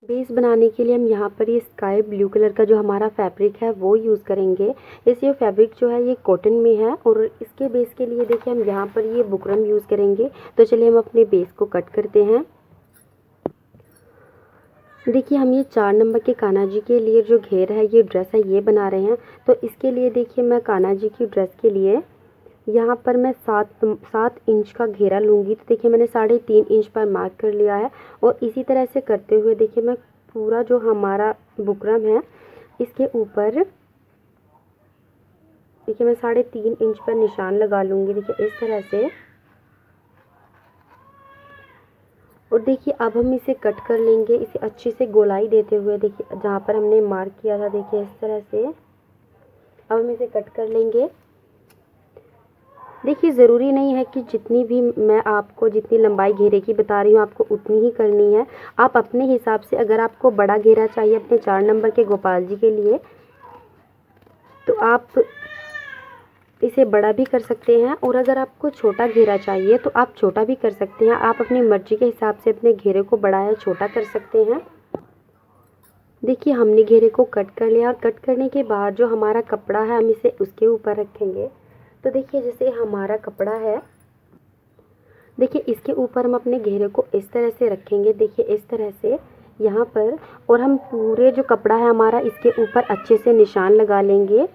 Base बनाने के लिए हम यहाँ पर ये स्काई ब्लू कलर का जो हमारा फैब्रिक है वो यूज़ करेंगे। ये फैब्रिक जो है ये कॉटन में है और इसके बेस के लिए देखिए हम यहाँ पर ये बुकरम यूज़ करेंगे। तो चलिए हम अपने बेस को कट करते हैं। देखिए हम ये 4 नंबर के कान्हा जी के लिए जो घेर है, ये ड्रेस है, ये बना रहे हैं। तो इसके लिए देखिए मैं कान्हा जी की ड्रेस के लिए यहाँ पर मैं 7 इंच का घेरा लूँगी। तो देखिए मैंने 3.5 इंच पर मार्क कर लिया है और इसी तरह से करते हुए देखिए मैं पूरा जो हमारा बुकरम है इसके ऊपर देखिए मैं 3.5 इंच पर निशान लगा लूँगी। देखिए इस तरह से। और देखिए अब हम इसे कट कर लेंगे, इसे अच्छी से गोलाई देते हुए। देखिए जहाँ पर हमने मार्क किया था देखिए इस तरह से अब हम इसे कट कर लेंगे। देखिए ज़रूरी नहीं है कि जितनी भी मैं आपको जितनी लंबाई घेरे की बता रही हूँ आपको उतनी ही करनी है। आप अपने हिसाब से, अगर आपको बड़ा घेरा चाहिए अपने 4 नंबर के गोपाल जी के लिए तो आप इसे बड़ा भी कर सकते हैं, और अगर आपको छोटा घेरा चाहिए तो आप छोटा भी कर सकते हैं। आप अपनी मर्जी के हिसाब से अपने घेरे को बड़ा या छोटा कर सकते हैं। देखिए हमने घेरे को कट कर लिया और कट करने के बाद जो हमारा कपड़ा है हम इसे उसके ऊपर रखेंगे। तो देखिए जैसे हमारा कपड़ा है, देखिए इसके ऊपर हम अपने घेरे को इस तरह से रखेंगे। देखिए इस तरह से यहाँ पर, और हम पूरे जो कपड़ा है हमारा इसके ऊपर अच्छे से निशान लगा लेंगे।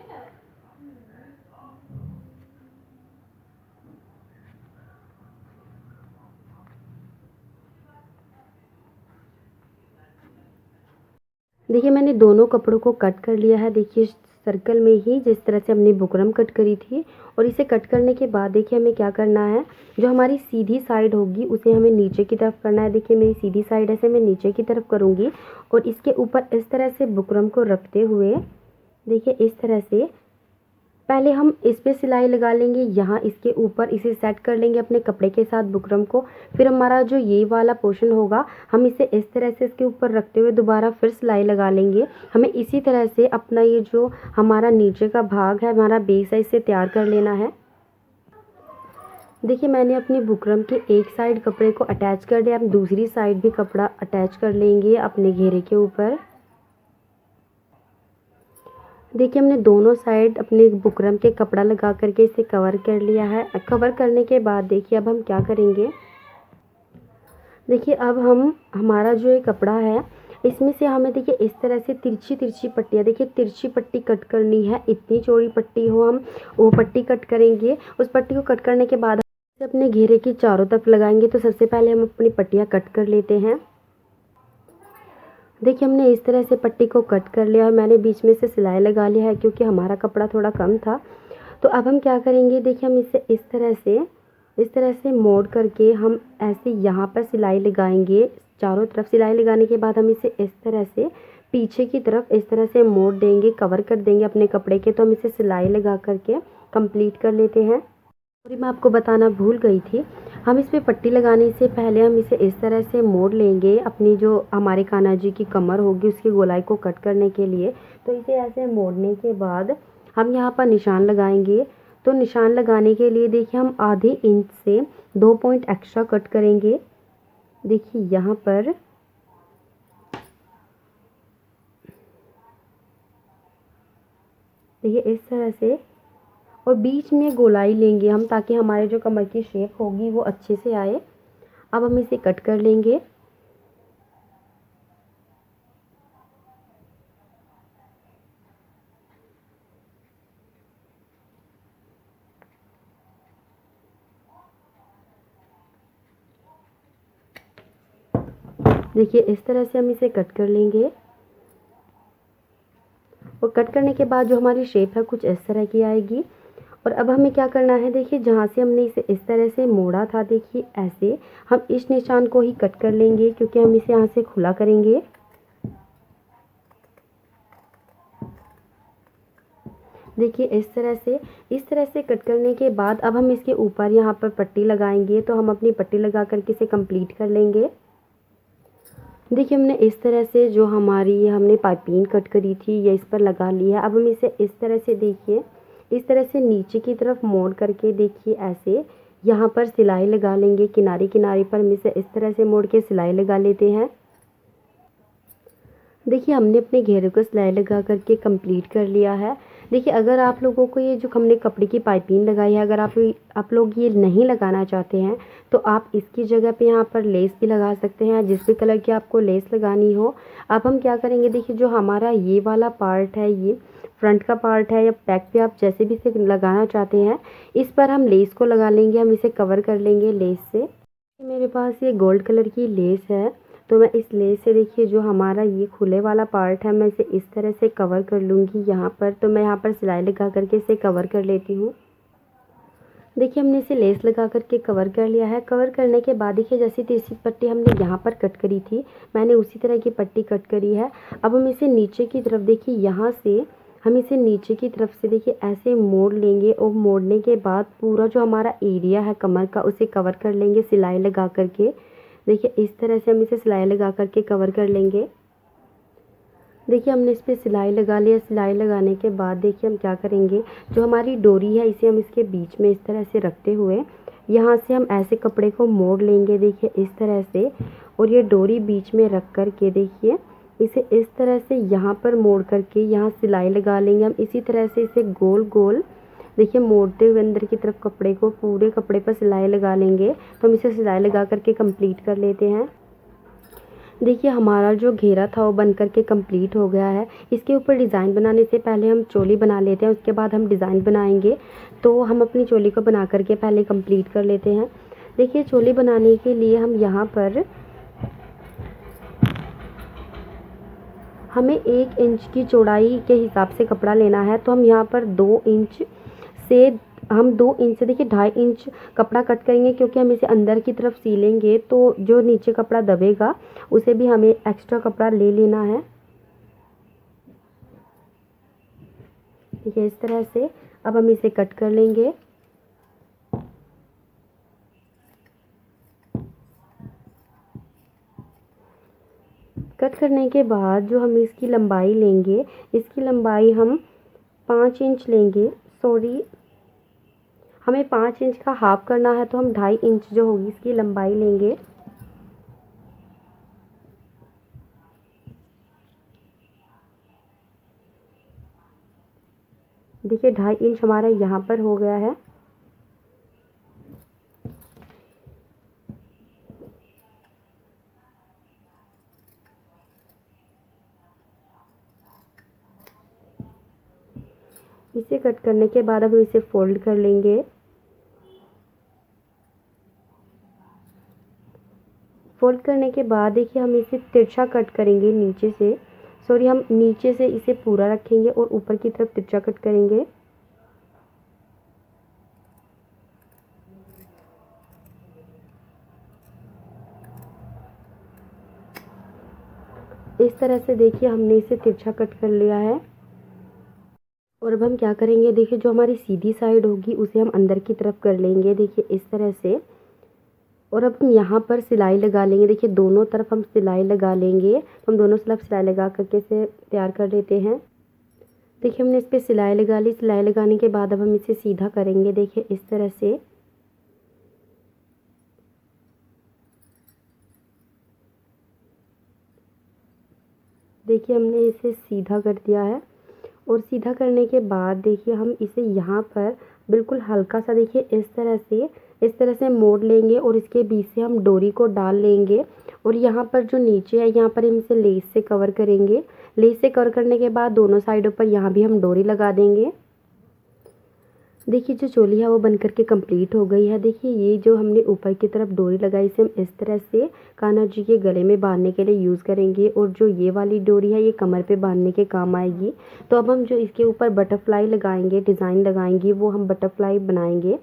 देखिए मैंने दोनों कपड़ों को कट कर लिया है। देखिए सर्कल में ही जिस तरह से हमने बुकरम कट करी थी, और इसे कट करने के बाद देखिए हमें क्या करना है, जो हमारी सीधी साइड होगी उसे हमें नीचे की तरफ करना है। देखिए मेरी सीधी साइड है, से मैं नीचे की तरफ करूँगी और इसके ऊपर इस तरह से बुकरम को रखते हुए देखिए इस तरह से पहले हम इस पे सिलाई लगा लेंगे। यहाँ इसके ऊपर इसे सेट कर लेंगे अपने कपड़े के साथ बुकरम को। फिर हमारा जो ये वाला पोर्शन होगा हम इसे इस तरह से इसके ऊपर रखते हुए दोबारा फिर सिलाई लगा लेंगे। हमें इसी तरह से अपना ये जो हमारा नीचे का भाग है, हमारा बेस है, इसे तैयार कर लेना है। देखिए मैंने अपनी बुकरम के एक साइड कपड़े को अटैच कर लिया, हम दूसरी साइड भी कपड़ा अटैच कर लेंगे अपने घेरे के ऊपर। देखिए हमने दोनों साइड अपने बुकरम के कपड़ा लगा करके इसे कवर कर लिया है। कवर करने के बाद देखिए अब हम क्या करेंगे, देखिए अब हम हमारा जो ये कपड़ा है इसमें से हमें देखिए इस तरह से तिरछी तिरछी पट्टियाँ, देखिए तिरछी पट्टी कट करनी है। इतनी चौड़ी पट्टी हो हम वो पट्टी कट करेंगे। उस पट्टी को कट करने के बाद हम अपने घेरे की चारों तरफ लगाएंगे। तो सबसे पहले हम अपनी पट्टियाँ कट कर लेते हैं। देखिए हमने इस तरह से पट्टी को कट कर लिया और मैंने बीच में से सिलाई लगा लिया है क्योंकि हमारा कपड़ा थोड़ा कम था। तो अब हम क्या करेंगे, देखिए हम इसे इस तरह से मोड़ करके हम ऐसे यहाँ पर सिलाई लगाएंगे। चारों तरफ सिलाई लगाने के बाद हम इसे इस तरह से पीछे की तरफ इस तरह से मोड़ देंगे, कवर कर देंगे अपने कपड़े के। तो हम इसे सिलाई लगा करके कंप्लीट कर लेते हैं। और मैं आपको बताना भूल गई थी, हम इस पे पट्टी लगाने से पहले हम इसे इस तरह से मोड़ लेंगे अपनी जो हमारे कान्हा जी की कमर होगी उसकी गोलाई को कट करने के लिए। तो इसे ऐसे मोड़ने के बाद हम यहाँ पर निशान लगाएंगे। तो निशान लगाने के लिए देखिए हम आधे इंच से 2 पॉइंट एक्स्ट्रा कट करेंगे। देखिए यहाँ पर देखिए इस तरह से, और बीच में गोलाई लेंगे हम ताकि हमारे जो कमर की शेप होगी वो अच्छे से आए। अब हम इसे कट कर लेंगे। देखिए इस तरह से हम इसे कट कर लेंगे, और कट करने के बाद जो हमारी शेप है कुछ इस तरह की आएगी। और अब हमें क्या करना है, देखिए जहाँ से हमने इसे इस तरह से मोड़ा था देखिए ऐसे हम इस निशान को ही कट कर लेंगे क्योंकि हम इसे यहाँ से खुला करेंगे। देखिए इस तरह से कट करने के बाद अब हम इसके ऊपर यहाँ पर पट्टी लगाएंगे। तो हम अपनी पट्टी लगा करके इसे कंप्लीट कर लेंगे। देखिए हमने इस तरह से जो हमारी हमने पाइपिंग कट करी थी ये इस पर लगा लिया। अब हम इसे इस तरह से देखिए इस तरह से नीचे की तरफ मोड़ करके देखिए ऐसे यहाँ पर सिलाई लगा लेंगे। किनारे किनारे पर हम इसे इस तरह से मोड़ के सिलाई लगा लेते हैं। देखिए हमने अपने घेरे को सिलाई लगा करके कंप्लीट कर लिया है। देखिए अगर आप लोगों को ये जो हमने कपड़े की पाइपिंग लगाई है, अगर आप लोग ये नहीं लगाना चाहते हैं तो आप इसकी जगह पे यहाँ पर लेस भी लगा सकते हैं, जिस भी कलर की आपको लेस लगानी हो। अब हम क्या करेंगे, देखिए जो हमारा ये वाला पार्ट है, ये फ्रंट का पार्ट है या बैक पे आप जैसे भी इसे लगाना चाहते हैं, इस पर हम लेस को लगा लेंगे, हम इसे कवर कर लेंगे लेस से। मेरे पास ये गोल्ड कलर की लेस है, तो मैं इस लेस से देखिए जो हमारा ये खुले वाला पार्ट है, मैं इसे इस तरह से कवर कर लूँगी यहाँ पर। तो मैं यहाँ पर सिलाई लगा करके इसे कवर कर लेती हूँ। देखिए हमने इसे लेस लगा करके कवर कर लिया है। कवर करने के बाद देखिए जैसी तीसरी पट्टी हमने यहाँ पर कट करी थी, मैंने उसी तरह की पट्टी कट करी है। अब हम इसे नीचे की तरफ देखिए, यहाँ से हम इसे नीचे की तरफ से देखिए ऐसे मोड़ लेंगे और मोड़ने के बाद पूरा जो हमारा एरिया है कमर का उसे कवर कर लेंगे सिलाई लगा करके। देखिए इस तरह से हम इसे सिलाई लगा करके कवर कर लेंगे। देखिए हमने इस पर सिलाई लगा लिया। सिलाई लगाने के बाद देखिए हम क्या करेंगे, जो हमारी डोरी है इसे हम इसके बीच में इस तरह से रखते हुए यहाँ से हम ऐसे कपड़े को मोड़ लेंगे, देखिए इस तरह से। और ये डोरी बीच में रख कर के देखिए इसे इस तरह से यहाँ पर मोड़ करके यहाँ सिलाई लगा लेंगे हम। इसी तरह से इसे गोल गोल देखिए मोड़ते हुए अंदर की तरफ कपड़े को, पूरे कपड़े पर सिलाई लगा लेंगे। तो हम इसे सिलाई लगा करके कंप्लीट कर लेते हैं। देखिए हमारा जो घेरा था वो बन करके कंप्लीट हो गया है। इसके ऊपर डिज़ाइन बनाने से पहले हम चोली बना लेते हैं, उसके बाद हम डिज़ाइन बनाएंगे। तो हम अपनी चोली को बना करके पहले कंप्लीट कर लेते हैं। देखिए चोली बनाने के लिए हम यहाँ पर हमें 1 इंच की चौड़ाई के हिसाब से कपड़ा लेना है। तो हम यहाँ पर 2 इंच से हम 2 इंच से देखिए 2.5 इंच कपड़ा कट करेंगे, क्योंकि हम इसे अंदर की तरफ सीलेंगे तो जो नीचे कपड़ा दबेगा उसे भी हमें एक्स्ट्रा कपड़ा ले लेना है। ठीक है, इस तरह से अब हम इसे कट कर लेंगे। कट करने के बाद जो हम इसकी लंबाई लेंगे, इसकी लंबाई हम 5 इंच लेंगे। सॉरी, हमें 5 इंच का हाफ करना है, तो हम 2.5 इंच जो होगी इसकी लंबाई लेंगे। देखिए 2.5 इंच हमारा यहाँ पर हो गया है। इसे कट करने के बाद अब इसे फोल्ड कर लेंगे। फोल्ड करने के बाद देखिए हम इसे तिरछा कट करेंगे नीचे से। सॉरी, हम नीचे से इसे पूरा रखेंगे और ऊपर की तरफ तिरछा कट करेंगे। इस तरह से देखिए हमने इसे तिरछा कट कर लिया है। और अब हम क्या करेंगे, देखिए जो हमारी सीधी साइड होगी उसे हम अंदर की तरफ कर लेंगे, देखिए इस तरह से। और अब हम यहाँ पर सिलाई लगा लेंगे। देखिए दोनों तरफ हम सिलाई लगा लेंगे। हम दोनों तरफ सिलाई लगा करके इसे तैयार कर लेते हैं। देखिए हमने इस पर सिलाई लगा ली। सिलाई लगाने के बाद अब हम इसे सीधा करेंगे, देखिए इस तरह से। देखिए हमने इसे सीधा कर दिया है। और सीधा करने के बाद देखिए हम इसे यहाँ पर बिल्कुल हल्का सा देखिए इस तरह से मोड़ लेंगे और इसके बीच से हम डोरी को डाल लेंगे। और यहाँ पर जो नीचे है यहाँ पर हम इसे लेस से कवर करेंगे। लेस से कवर करने के बाद दोनों साइडों पर यहाँ भी हम डोरी लगा देंगे। देखिए जो चोली है वो बन करके कंप्लीट हो गई है। देखिए ये जो हमने ऊपर की तरफ डोरी लगाई, इसे हम इस तरह से कान्हा जी के गले में बांधने के लिए यूज़ करेंगे। और जो ये वाली डोरी है ये कमर पे बांधने के काम आएगी। तो अब हम जो इसके ऊपर बटरफ्लाई लगाएंगे, डिज़ाइन लगाएंगे, वो हम बटरफ्लाई बनाएंगे।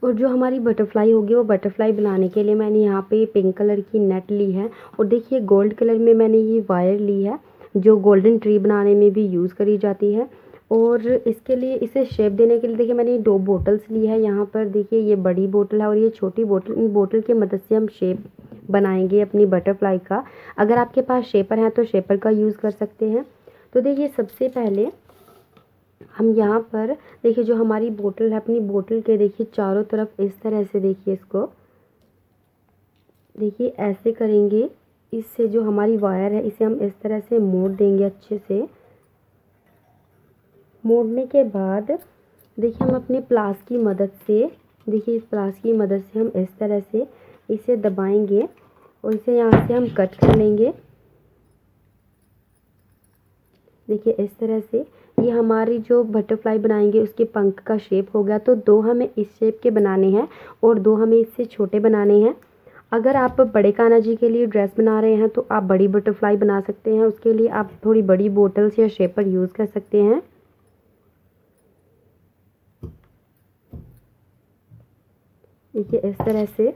और जो हमारी बटरफ्लाई होगी वो बटरफ्लाई बनाने के लिए मैंने यहाँ पे पिंक कलर की नेट ली है। और देखिए गोल्ड कलर में मैंने ये वायर ली है, जो गोल्डन ट्री बनाने में भी यूज़ करी जाती है। और इसके लिए इसे शेप देने के लिए देखिए मैंने 2 बोटल्स ली है। यहाँ पर देखिए ये बड़ी बोतल है और ये छोटी बोतल। इन बोतल की मदद से हम शेप बनाएंगे अपनी बटरफ्लाई का। अगर आपके पास शेपर है तो शेपर का यूज़ कर सकते हैं। तो देखिए सबसे पहले हम यहाँ पर देखिए जो हमारी बोतल है, अपनी बोतल के देखिए चारों तरफ इस तरह से देखिए इसको देखिए ऐसे करेंगे। इससे जो हमारी वायर है इसे हम इस तरह से मोड़ देंगे अच्छे से। मोड़ने के बाद देखिए हम अपने प्लास की मदद से, देखिए इस प्लास की मदद से हम इस तरह से इसे दबाएंगे और इसे यहाँ से हम कट कर लेंगे। देखिए इस तरह से ये हमारी जो बटरफ्लाई बनाएंगे उसके पंख का शेप हो गया। तो दो हमें इस शेप के बनाने हैं और दो हमें इससे छोटे बनाने हैं। अगर आप बड़े कान्हा जी के लिए ड्रेस बना रहे हैं तो आप बड़ी बटरफ्लाई बना सकते हैं। उसके लिए आप थोड़ी बड़ी बोटल्स या शेपर यूज़ कर सकते हैं। देखिए इस तरह से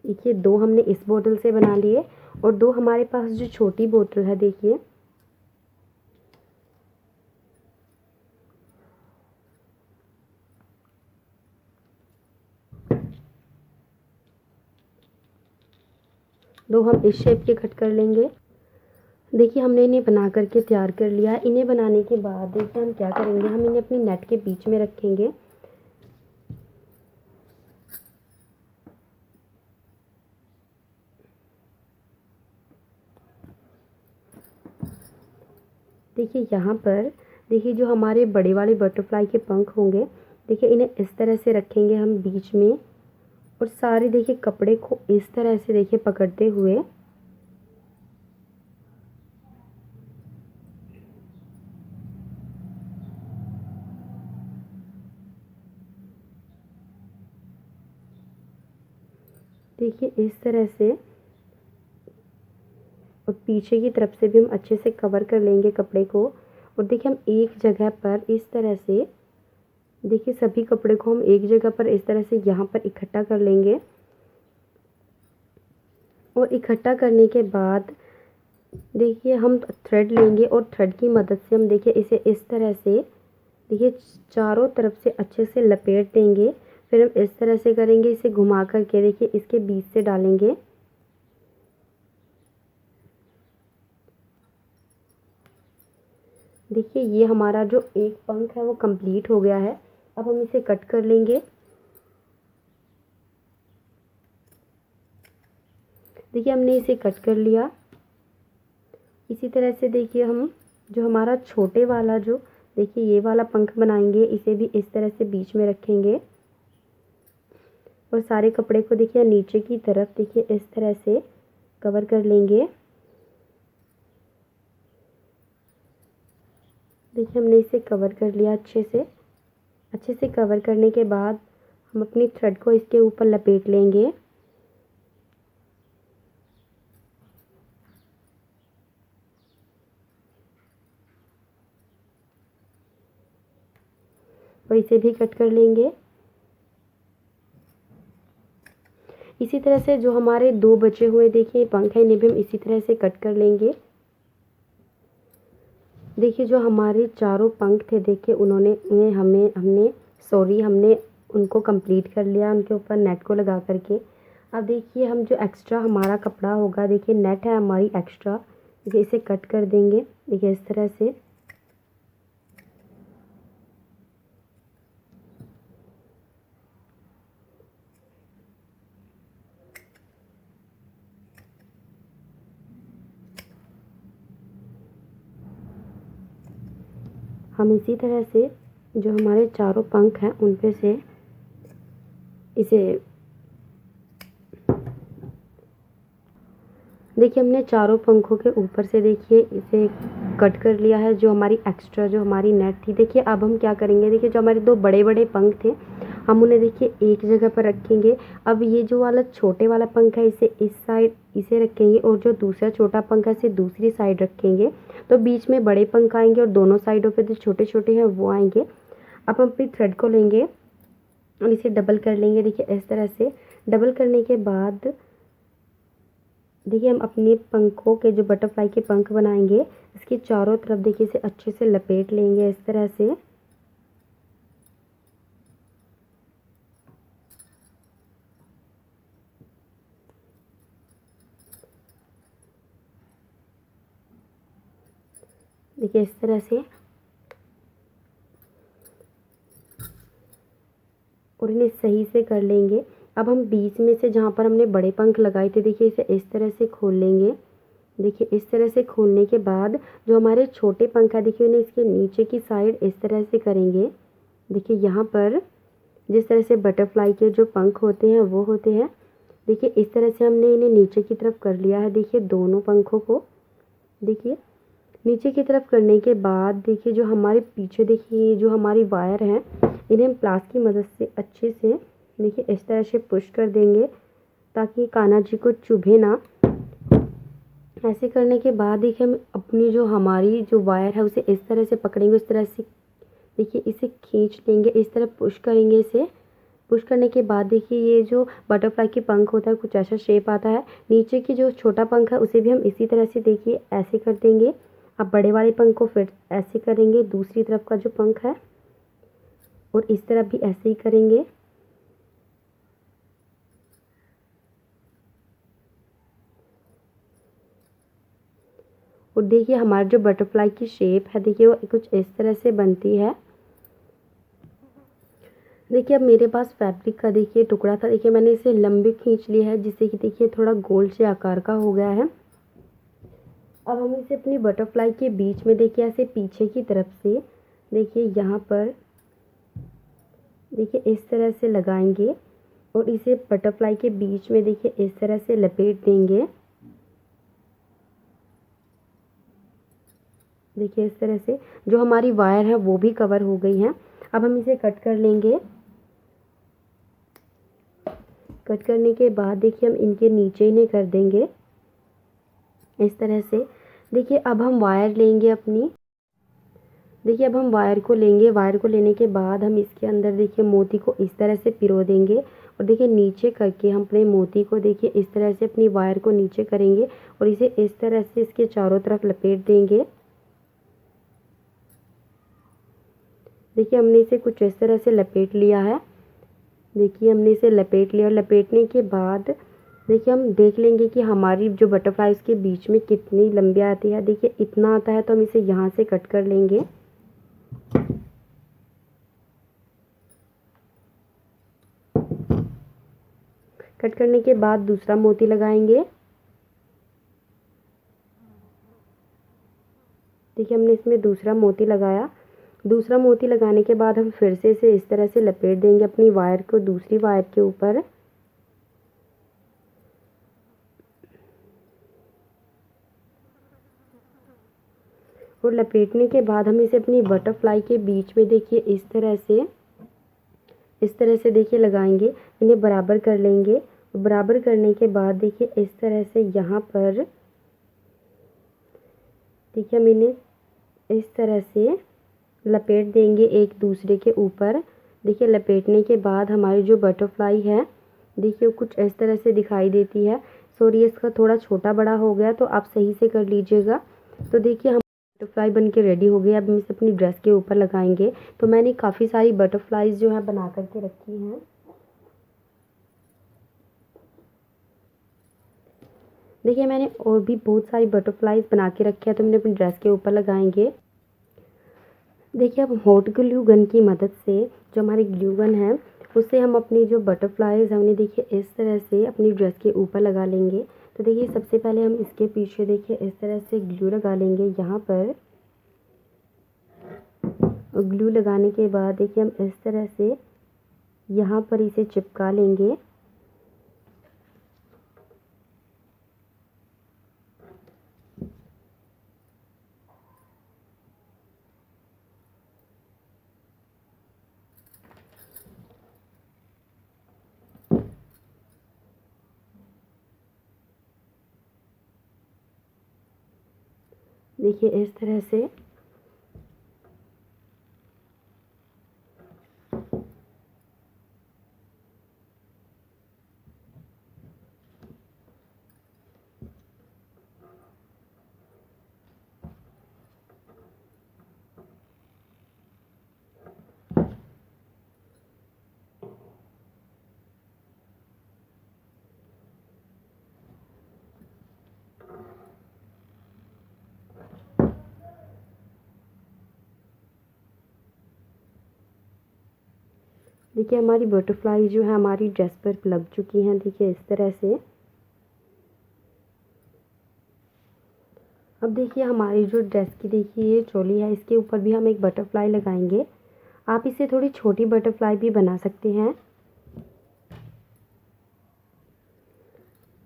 देखिए दो हमने इस बोतल से बना लिए और दो हमारे पास जो छोटी बोतल है देखिए दो हम इस शेप के कट कर लेंगे। देखिए हमने इन्हें बना करके तैयार कर लिया है। इन्हें बनाने के बाद देखिए हम क्या करेंगे, हम इन्हें अपनी नेट के बीच में रखेंगे। देखिए यहाँ पर देखिए जो हमारे बड़े वाले बटरफ्लाई के पंख होंगे, देखिए इन्हें इस तरह से रखेंगे हम बीच में और सारे देखिए कपड़े को इस तरह से देखिए पकड़ते हुए देखिए इस तरह से और पीछे की तरफ से भी हम अच्छे से कवर कर लेंगे कपड़े को। और देखिए हम एक जगह पर इस तरह से देखिए सभी कपड़े को हम एक जगह पर इस तरह से यहाँ पर इकट्ठा कर लेंगे। और इकट्ठा करने के बाद देखिए हम थ्रेड लेंगे और थ्रेड की मदद से हम देखिए इसे इस तरह से देखिए चारों तरफ से अच्छे से लपेट देंगे। फिर हम इस तरह से करेंगे, इसे घुमा करके देखिए इसके बीच से डालेंगे। देखिए ये हमारा जो एक पंख है वो कंप्लीट हो गया है। अब हम इसे कट कर लेंगे। देखिए हमने इसे कट कर लिया। इसी तरह से देखिए हम जो हमारा छोटे वाला जो देखिए ये वाला पंख बनाएंगे, इसे भी इस तरह से बीच में रखेंगे और सारे कपड़े को देखिए नीचे की तरफ देखिए इस तरह से कवर कर लेंगे। देखिए हमने इसे कवर कर लिया अच्छे से कवर करने के बाद हम अपनी थ्रेड को इसके ऊपर लपेट लेंगे। और इसे भी कट कर लेंगे। इसी तरह से जो हमारे दो बचे हुए देखिए पंख है, इन्हें भी हम इसी तरह से कट कर लेंगे। देखिए जो हमारे चारों पंख थे देखिए हमने उनको कंप्लीट कर लिया उनके ऊपर नेट को लगा करके। अब देखिए हम जो एक्स्ट्रा हमारा कपड़ा होगा, देखिए नेट है हमारी एक्स्ट्रा, देखिए इसे कट कर देंगे देखिए इस तरह से। हम इसी तरह से जो हमारे चारों पंख हैं उन पे से इसे देखिए हमने चारों पंखों के ऊपर से देखिए इसे कट कर लिया है। जो हमारी एक्स्ट्रा जो हमारी नेट थी, देखिए अब हम क्या करेंगे, देखिए जो हमारे दो बड़े बड़े पंख थे हम उन्हें देखिए एक जगह पर रखेंगे। अब ये जो वाला छोटे वाला पंख है इसे इस साइड इसे रखेंगे और जो दूसरा छोटा पंख है इसे दूसरी साइड रखेंगे। तो बीच में बड़े पंख आएंगे और दोनों साइडों पे जो छोटे छोटे हैं वो आएंगे। अब हम अपनी थ्रेड को लेंगे और इसे डबल कर लेंगे। देखिए इस तरह से डबल करने के बाद देखिए हम अपने पंखों के जो बटरफ्लाई के पंख बनाएंगे इसके चारों तरफ देखिए इसे अच्छे से लपेट लेंगे इस तरह से। देखिए इस तरह से और इन्हें सही से कर लेंगे। अब हम बीच में से जहाँ पर हमने बड़े पंख लगाए थे, देखिए इसे इस तरह से खोल लेंगे। देखिए इस तरह से खोलने के बाद जो हमारे छोटे पंख है, देखिए उन्हें इसके नीचे की साइड इस तरह से करेंगे। देखिए यहाँ पर जिस तरह से बटरफ्लाई के जो पंख होते हैं वो होते हैं, देखिए इस तरह से हमने इन्हें नीचे की तरफ कर लिया है। देखिए दोनों पंखों को देखिए नीचे की तरफ करने के बाद देखिए जो हमारे पीछे देखिए जो हमारी वायर हैं, इन्हें हम प्लास की मदद से अच्छे से देखिए इस तरह से पुश कर देंगे ताकि कान्हा जी को चुभे ना। ऐसे करने के बाद देखिए हम अपनी जो हमारी जो वायर है उसे इस तरह से पकड़ेंगे, उस तरह से देखिए इसे खींच लेंगे, इस तरह पुश करेंगे। इसे पुश करने के बाद देखिए ये जो बटरफ्लाई की पंख होता है कुछ ऐसा शेप आता है। नीचे की जो छोटा पंख है उसे भी हम इसी तरह से देखिए ऐसे कर देंगे। अब बड़े वाले पंख को फिर ऐसे करेंगे, दूसरी तरफ का जो पंख है, और इस तरफ भी ऐसे ही करेंगे। और देखिए हमारी जो बटरफ्लाई की शेप है देखिए वो कुछ इस तरह से बनती है। देखिए अब मेरे पास फैब्रिक का देखिए टुकड़ा था, देखिए मैंने इसे लंबी खींच लिया है जिससे कि देखिए थोड़ा गोल से आकार का हो गया है। अब हम इसे अपनी बटरफ्लाई के बीच में देखिए ऐसे पीछे की तरफ से देखिए यहाँ पर देखिए इस तरह से लगाएंगे और इसे बटरफ्लाई के बीच में देखिए इस तरह से लपेट देंगे। देखिए इस तरह से जो हमारी वायर है वो भी कवर हो गई है। अब हम इसे कट कर लेंगे। कट करने के बाद देखिए हम इनके नीचे इन्हें कर देंगे इस तरह से। देखिए अब हम वायर लेंगे अपनी। देखिए अब हम वायर को लेंगे, वायर को लेने के बाद हम इसके अंदर देखिए मोती को इस तरह से पिरो देंगे और देखिए नीचे करके हम अपने मोती को देखिए इस तरह से अपनी वायर को नीचे करेंगे और इसे इस तरह से इसके चारों तरफ लपेट देंगे। देखिए हमने इसे कुछ इस तरह से लपेट लिया है। देखिए हमने इसे लपेट लिया और लपेटने के बाद देखिए हम देख लेंगे कि हमारी जो बटरफ्लाई उसके बीच में कितनी लंबी आती है। देखिए इतना आता है तो हम इसे यहाँ से कट कर लेंगे। कट करने के बाद दूसरा मोती लगाएंगे। देखिए हमने इसमें दूसरा मोती लगाया। दूसरा मोती लगाने के बाद हम फिर से इसे इस तरह से लपेट देंगे अपनी वायर को दूसरी वायर के ऊपर। और लपेटने के बाद हम इसे अपनी बटरफ्लाई के बीच में देखिए इस तरह से देखिए लगाएंगे, इन्हें बराबर कर लेंगे। बराबर करने के बाद देखिए इस तरह से यहाँ पर देखिए हम इन्हें इस तरह से लपेट देंगे एक दूसरे के ऊपर। देखिए लपेटने के बाद हमारी जो बटरफ्लाई है देखिए कुछ इस तरह से दिखाई देती है। सॉरी इसका थोड़ा छोटा बड़ा हो गया तो आप सही से कर लीजिएगा। तो देखिए हम बटरफ्लाई बन के रेडी हो गई। अब हम इसे अपनी ड्रेस के ऊपर लगाएंगे। तो मैंने काफ़ी सारी बटरफ्लाईज जो है बना करके रखी हैं। देखिए मैंने और भी बहुत सारी बटरफ्लाईज बना के रखी है तो मैंने अपनी ड्रेस के ऊपर लगाएंगे। देखिए अब हॉट ग्लू गन की मदद से जो हमारी ग्लू गन है उससे हम अपनी जो बटरफ्लाईज हैं उन्हें देखिए इस तरह से अपनी ड्रेस के ऊपर लगा लेंगे। तो देखिए सबसे पहले हम इसके पीछे देखिए इस तरह से ग्लू लगा लेंगे यहाँ पर। और ग्लू लगाने के बाद देखिए हम इस तरह से यहाँ पर इसे चिपका लेंगे। देखिए इस तरह से देखिए हमारी बटरफ्लाई जो है हमारी ड्रेस पर लग चुकी हैं, देखिए इस तरह से। अब देखिए हमारी जो ड्रेस की देखिए ये चोली है, इसके ऊपर भी हम एक बटरफ्लाई लगाएंगे। आप इसे थोड़ी छोटी बटरफ्लाई भी बना सकते हैं।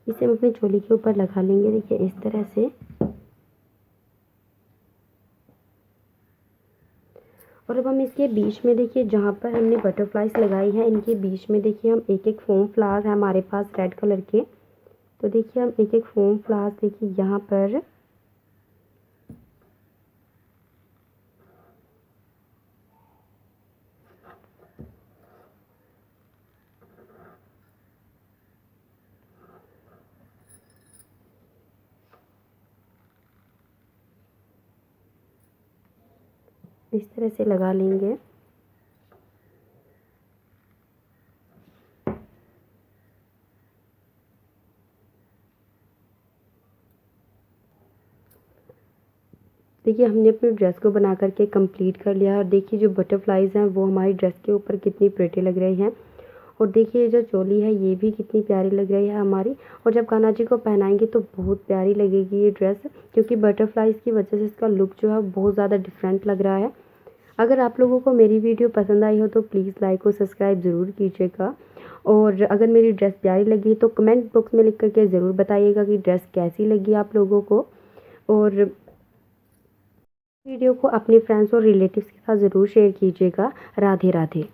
इसे हम अपनी चोली के ऊपर लगा लेंगे, देखिए इस तरह से। और अब हम इसके बीच में देखिए जहाँ पर हमने बटरफ्लाइज लगाई हैं, इनके बीच में देखिए हम एक एक फोम फ्लावर है हमारे पास रेड कलर के। तो देखिए हम एक एक फोम फ्लावर्स देखिए यहाँ पर इस तरह से लगा लेंगे। देखिए हमने अपनी ड्रेस को बना करके कंप्लीट कर लिया है। और देखिए जो बटरफ्लाइज हैं वो हमारी ड्रेस के ऊपर कितनी प्रिटी लग रही हैं। और देखिए जो चोली है ये भी कितनी प्यारी लग रही है हमारी। और जब कान्हा जी को पहनाएंगे तो बहुत प्यारी लगेगी ये ड्रेस, क्योंकि बटरफ्लाइज की वजह से इसका लुक जो है बहुत ज़्यादा डिफरेंट लग रहा है। अगर आप लोगों को मेरी वीडियो पसंद आई हो तो प्लीज़ लाइक और सब्सक्राइब ज़रूर कीजिएगा। और अगर मेरी ड्रेस प्यारी लगी तो कमेंट बॉक्स में लिख करके ज़रूर बताइएगा कि ड्रेस कैसी लगी आप लोगों को। और वीडियो को अपने फ्रेंड्स और रिलेटिव्स के साथ ज़रूर शेयर कीजिएगा। राधे राधे।